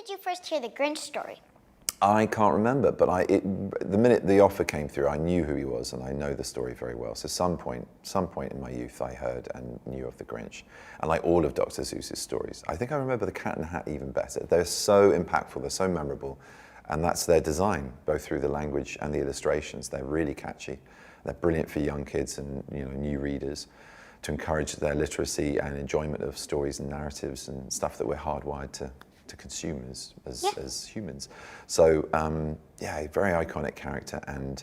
did you first hear the Grinch story? I can't remember, but the minute the offer came through, I knew who he was, and I know the story very well. So some point in my youth, I heard and knew of the Grinch, and like all of Dr. Seuss's stories, I think I remember the Cat in the Hat even better. They're so impactful, they're so memorable, and that's their design, both through the language and the illustrations. They're really catchy. They're brilliant for young kids and new readers to encourage their literacy and enjoyment of stories and narratives and stuff that we're hardwired to consume as humans. So yeah, very iconic character, and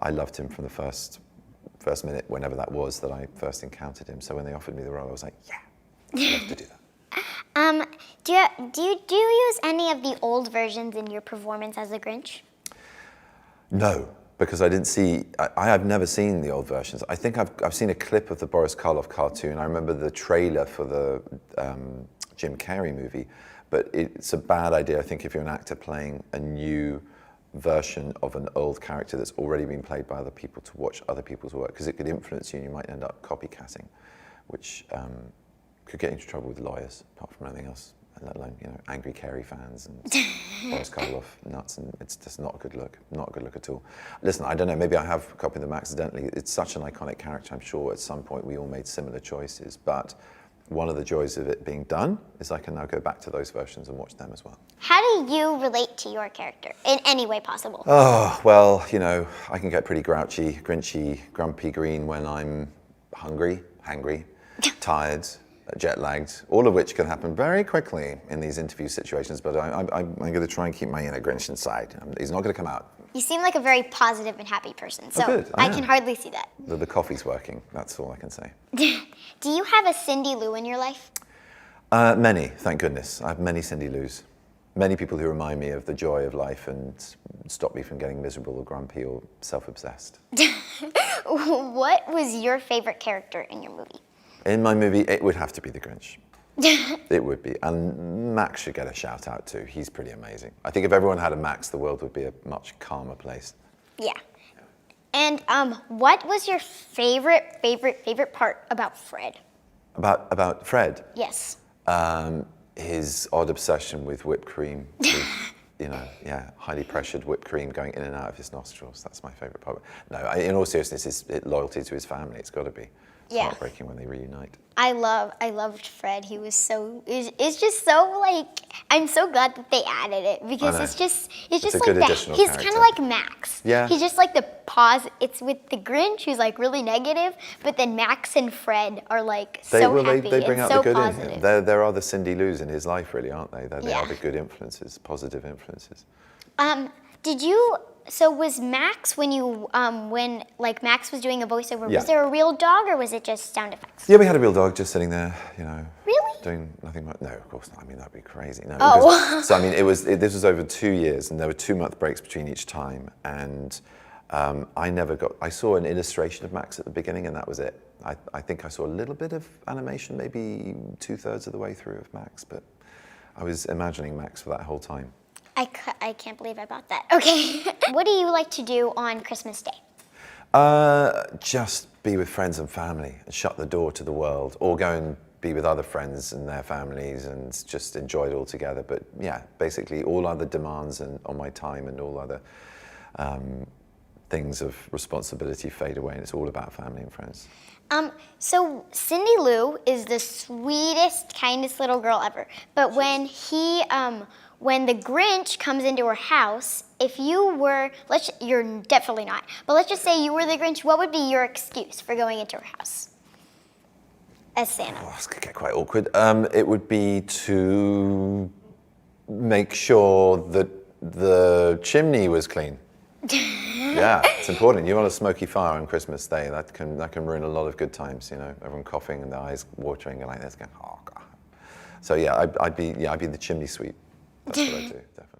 I loved him from the first minute, whenever that was, that I first encountered him. So when they offered me the role, I was like, yeah, I'd love to do that. Do you use any of the old versions in your performance as the Grinch? No, because I didn't see. I have never seen the old versions. I think I've seen a clip of the Boris Karloff cartoon. I remember the trailer for the Jim Carrey movie. But it's a bad idea, I think, if you're an actor playing a new version of an old character that's already been played by other people, to watch other people's work, because it could influence you and you might end up copycatting, which could get into trouble with lawyers, apart from anything else, let alone angry Carey fans and Boris Karloff nuts, and it's just not a good look, at all. Listen, I don't know, maybe I have copied them accidentally. It's such an iconic character, I'm sure at some point we all made similar choices, but one of the joys of it being done is I can now go back to those versions and watch them as well. How do you relate to your character in any way possible? Oh, well, I can get pretty grouchy, grinchy, grumpy green when I'm hungry, tired, jet-lagged, all of which can happen very quickly in these interview situations, but I'm going to try and keep my inner Grinch inside. He's not going to come out. You seem like a very positive and happy person, so good. I can hardly see that. The coffee's working, that's all I can say. Do you have a Cindy Lou in your life? Many, thank goodness. I have many Cindy Lou's. Many people who remind me of the joy of life and stop me from getting miserable or grumpy or self-obsessed. What was your favorite character in your movie? In my movie, it would have to be the Grinch. It would be. And Max should get a shout out too. He's pretty amazing. I think if everyone had a Max, the world would be a much calmer place. Yeah. And what was your favorite part about Fred? About Fred? Yes. His odd obsession with whipped cream. With, highly pressured whipped cream going in and out of his nostrils. That's my favorite part. No, in all seriousness, his loyalty to his family. It's got to be. It's heartbreaking when they reunite. I loved Fred. He was it's just so like, I'm so glad that they added it, because it's just like that. He's kind of like Max. Yeah. He's just like the it's with the Grinch, who's like really negative, but then Max and Fred are like happy they bring out so the good positive. in him. There are the Cindy Lou's in his life, really, aren't they? They are the good influences, positive influences. So was Max, when Max was doing a voiceover, Yeah. was there a real dog or was it just sound effects? Yeah, we had a real dog just sitting there, Really? doing nothing much. No, of course not. I mean, that'd be crazy. No. Oh. So I mean, this was over 2 years, and there were 2-month breaks between each time, and I saw an illustration of Max at the beginning, and that was it. I think I saw a little bit of animation, maybe 2/3 of the way through of Max, but I was imagining Max for that whole time. I can't believe I bought that. Okay. What do you like to do on Christmas Day? Just be with friends and family and shut the door to the world, or go and be with other friends and their families and just enjoy it all together. But yeah, basically all other demands on my time and all other things of responsibility fade away, and it's all about family and friends. So Cindy Lou is the sweetest, kindest little girl ever. But when the Grinch comes into her house, if you were, you're definitely not, but let's just say you were the Grinch, what would be your excuse for going into her house as Santa? Oh, this could get quite awkward. It would be to make sure that the chimney was clean. Yeah, it's important. You want a smoky fire on Christmas Day. That can ruin a lot of good times. Everyone coughing and their eyes watering and like this, going, oh God. So yeah, I'd be the chimney sweep. That's what I do, definitely.